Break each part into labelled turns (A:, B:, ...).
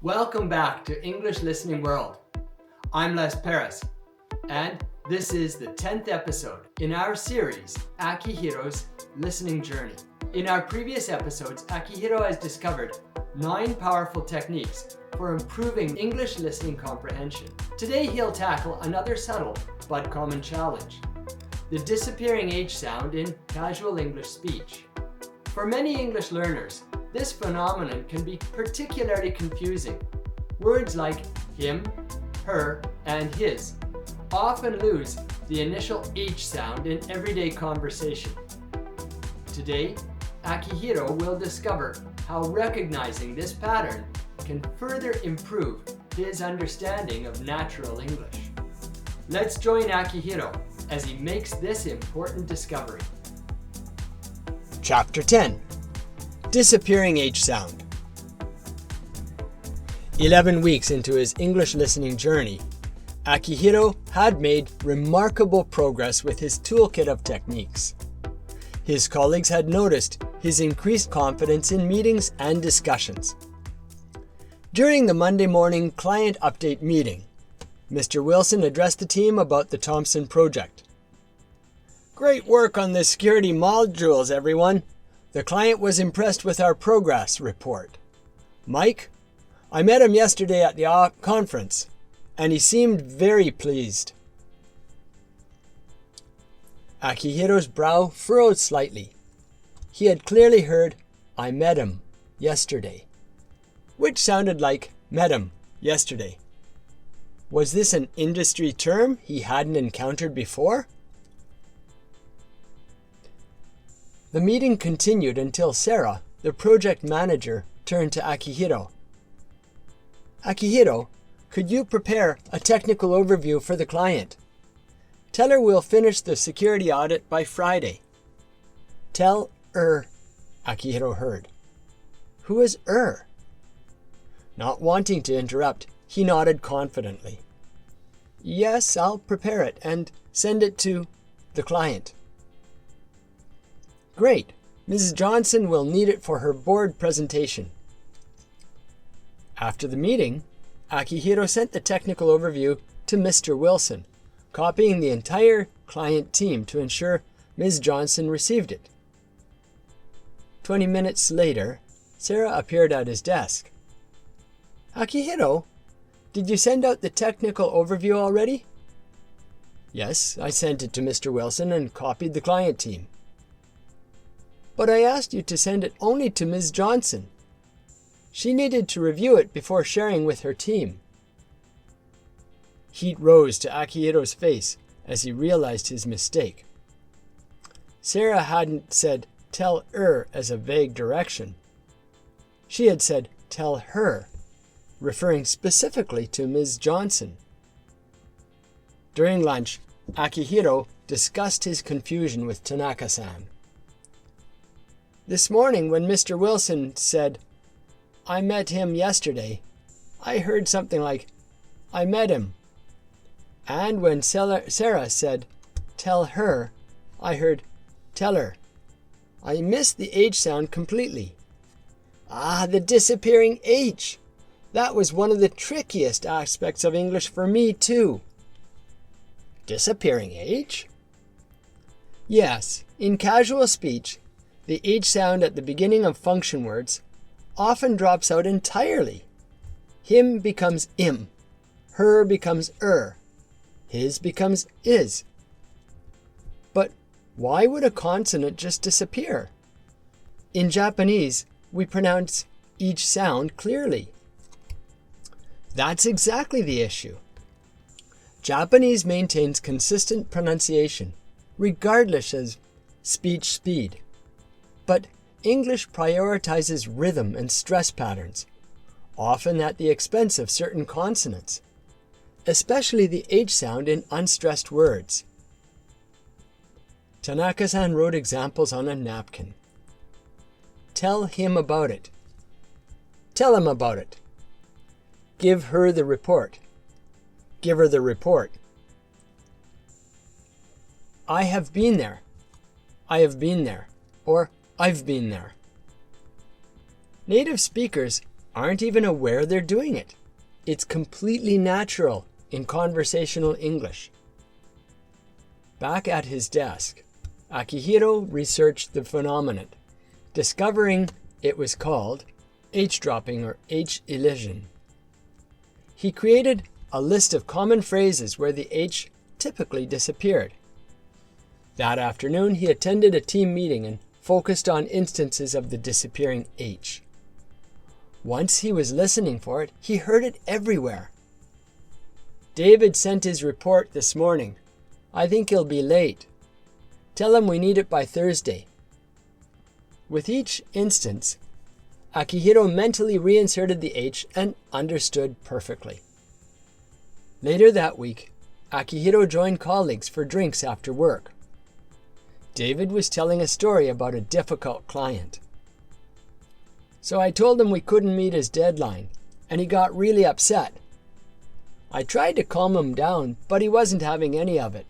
A: Welcome back to English Listening World. I'm Les Perez, and this is the 10th episode in our series, Akihiro's Listening Journey. In our previous episodes, Akihiro has discovered 9 powerful techniques for improving English listening comprehension. Today he'll tackle another subtle but common challenge, the disappearing H sound in casual English speech. For many English learners, this phenomenon can be particularly confusing. Words like him, her, and his often lose the initial H sound in everyday conversation. Today, Akihiro will discover how recognizing this pattern can further improve his understanding of natural English. Let's join Akihiro as he makes this important discovery.
B: Chapter 10. Disappearing H sound. 11 weeks into his English listening journey, Akihiro had made remarkable progress with his toolkit of techniques. His colleagues had noticed his increased confidence in meetings and discussions. During the Monday morning client update meeting, Mr. Wilson addressed the team about the Thompson project. "Great work on the security modules, everyone. The client was impressed with our progress report. Mike, I met him yesterday at the conference, and he seemed very pleased." Akihiro's brow furrowed slightly. He had clearly heard, "I met him yesterday," which sounded like "met him yesterday." Was this an industry term he hadn't encountered before? The meeting continued until Sarah, the project manager, turned to Akihiro. "Akihiro, could you prepare a technical overview for the client? Tell her we'll finish the security audit by Friday." "Tell her," Akihiro heard. Who is her? Not wanting to interrupt, he nodded confidently. "Yes, I'll prepare it and send it to the client." "Great. Mrs. Johnson will need it for her board presentation." After the meeting, Akihiro sent the technical overview to Mr. Wilson, copying the entire client team to ensure Ms. Johnson received it. 20 minutes later, Sarah appeared at his desk. "Akihiro, did you send out the technical overview already?" "Yes, I sent it to Mr. Wilson and copied the client team." "But I asked you to send it only to Ms. Johnson. She needed to review it before sharing with her team." Heat rose to Akihiro's face as he realized his mistake. Sarah hadn't said "tell her" as a vague direction. She had said "tell her," referring specifically to Ms. Johnson. During lunch, Akihiro discussed his confusion with Tanaka-san. "This morning when Mr. Wilson said, 'I met him yesterday,' I heard something like, 'I met him.' And when Sarah said, 'tell her,' I heard, 'tell her.' I missed the H sound completely." "Ah, the disappearing H! That was one of the trickiest aspects of English for me too." "Disappearing H?" "Yes, in casual speech, the H sound at the beginning of function words often drops out entirely. Him becomes im, her becomes his becomes is. But why would a consonant just disappear? In Japanese, we pronounce each sound clearly." "That's exactly the issue. Japanese maintains consistent pronunciation, regardless of speech speed. But English prioritizes rhythm and stress patterns, often at the expense of certain consonants, especially the H sound in unstressed words." Tanaka-san wrote examples on a napkin. "Tell him about it." "Tell him about it." "Give her the report." "Give her the report." "I have been there." "I have been there." Or "I've been there." Native speakers aren't even aware they're doing it. It's completely natural in conversational English. Back at his desk, Akihiro researched the phenomenon, discovering it was called H-dropping or H-elision. He created a list of common phrases where the H typically disappeared. That afternoon, he attended a team meeting and focused on instances of the disappearing H. Once he was listening for it, he heard it everywhere. David sent his report this morning. I think he'll be late. Tell him we need it by Thursday. With each instance, Akihiro mentally reinserted the H and understood perfectly. Later that week, Akihiro joined colleagues for drinks after work. David was telling a story about a difficult client. So I told him we couldn't meet his deadline, and he got really upset. I tried to calm him down, but he wasn't having any of it.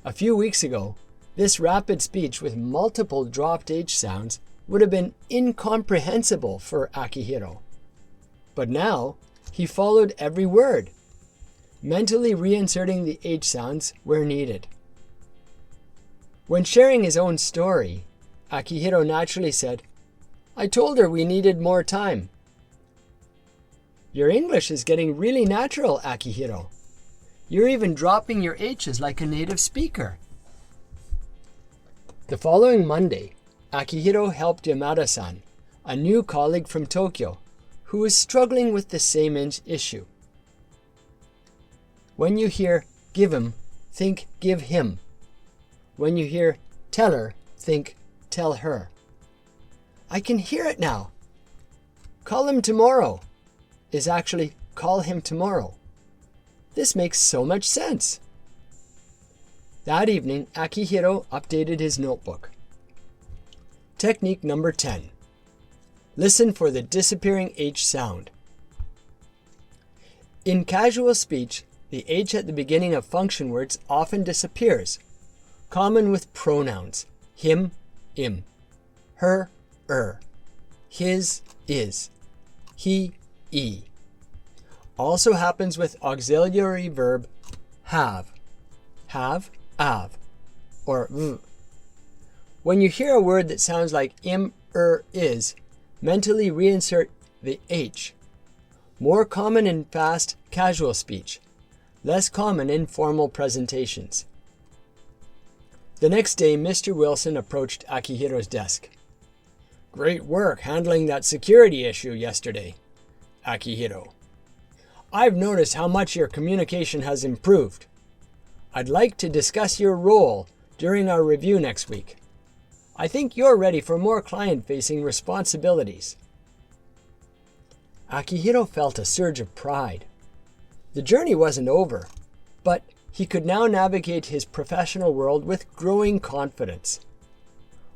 B: A few weeks ago, this rapid speech with multiple dropped H sounds would have been incomprehensible for Akihiro. But now, he followed every word, mentally reinserting the H sounds where needed. When sharing his own story, Akihiro naturally said, I told her we needed more time. Your English is getting really natural, Akihiro. You're even dropping your H's like a native speaker. The following Monday, Akihiro helped Yamada-san, a new colleague from Tokyo, who was struggling with the same issue. When you hear give him, think give him. When you hear tell her, think tell her. I can hear it now. Call him tomorrow is actually call him tomorrow. This makes so much sense. That evening, Akihiro updated his notebook. Technique number 10. Listen for the disappearing H sound. In casual speech, the H at the beginning of function words often disappears, common with pronouns, him, im, her, his, is, he, e. Also happens with auxiliary verb have, av, or v. When you hear a word that sounds like im, is, mentally reinsert the H. More common in fast, casual speech, less common in formal presentations. The next day, Mr. Wilson approached Akihiro's desk. Great work handling that security issue yesterday, Akihiro. I've noticed how much your communication has improved. I'd like to discuss your role during our review next week. I think you're ready for more client-facing responsibilities. Akihiro felt a surge of pride. The journey wasn't over, but he could now navigate his professional world with growing confidence.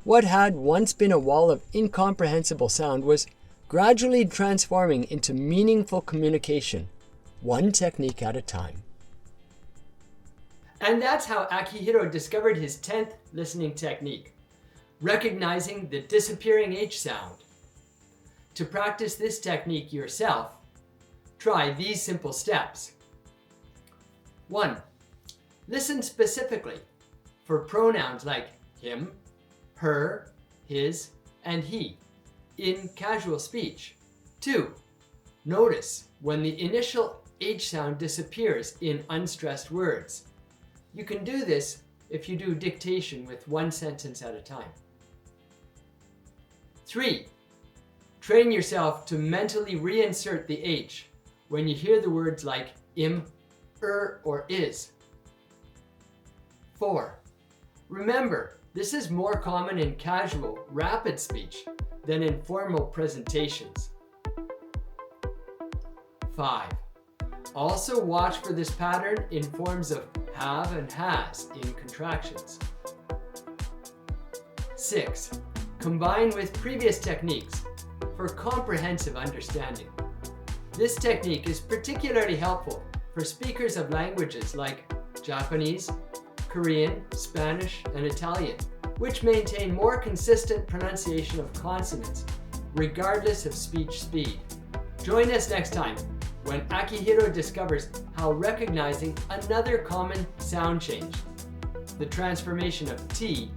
B: What had once been a wall of incomprehensible sound was gradually transforming into meaningful communication, one technique at a time.
A: And that's how Akihiro discovered his 10th listening technique, recognizing the disappearing H sound. To practice this technique yourself, try these simple steps. 1. Listen specifically for pronouns like him, her, his, and he in casual speech. 2. Notice when the initial H sound disappears in unstressed words. You can do this if you do dictation with one sentence at a time. 3. Train yourself to mentally reinsert the H when you hear the words like im, or is. 4. Remember, this is more common in casual, rapid speech than in formal presentations. 5. Also watch for this pattern in forms of have and has in contractions. 6. Combine with previous techniques for comprehensive understanding. This technique is particularly helpful for speakers of languages like Japanese, Korean, Spanish, and Italian, which maintain more consistent pronunciation of consonants regardless of speech speed. Join us next time when Akihiro discovers how recognizing another common sound change, the transformation of T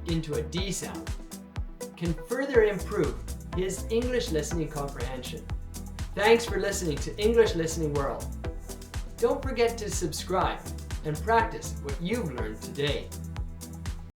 A: into a D sound, can further improve his English listening comprehension. Thanks for listening to English Listening World. Don't forget to subscribe and practice what you've learned today.